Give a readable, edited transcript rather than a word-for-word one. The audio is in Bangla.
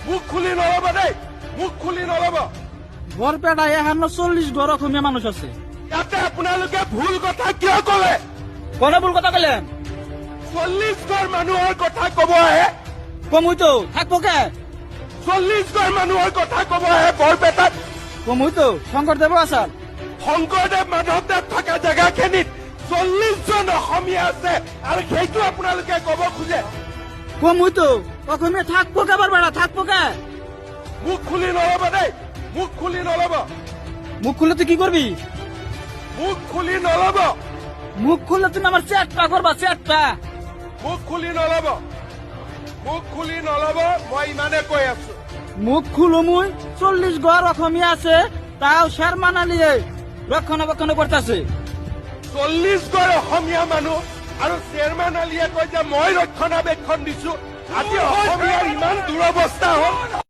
মুখ খুলি নলব দেই, মুখ খুলি নলব। বৰপেটা এখানো 40 ঘৰ অসমীয়া মানুষ আছে। ইয়াতে আপোনালোকে ভুল কথা কিয় কলে? কোনে ভুল কথা কলেন? 40 ঘৰ মানুহৰ কথা কব আহে, কমুইতো থাকবো কে? 40 ঘৰ মানুহৰ কথা কব আহে বৰপেটাত। কমুইতো শংকৰদেৱ আছাল। শংকৰদেৱ মাধৱদেৱ থকা জেগাখিনিত 40 জন অসমীয়া আছে আৰু সেইটো আপোনালোকে কব খোজে। কমুইতো অসমীয়া থাকবো কে? বৰপেটা থাকবো কে? মুখ খুলি নলব দেই, মুখ খুলি নলব, মুখ খুললে তুই কি করবি? মুখ খুলি নলব, মুখ খুললে তুমি আমার চেটটা করবা, চেটটা। মুখ খুলি নলব, মুখ খুলি নলব, মই ইমানে কৈ আছো। মুখ খুলো মুই 40 ঘর অসমীয়া আছে, তাও শেরমান আলিয়ে রক্ষণাবেক্ষণ করতেছে। 40 ঘৰ অসমীয়া মানুহ আৰু চেয়াৰমেন আলীয়ে কয় যে মই ৰক্ষণাবেক্ষণ দিছো। আজি অসমীয়াৰ ইমান দুৰৱস্থা হ'ল।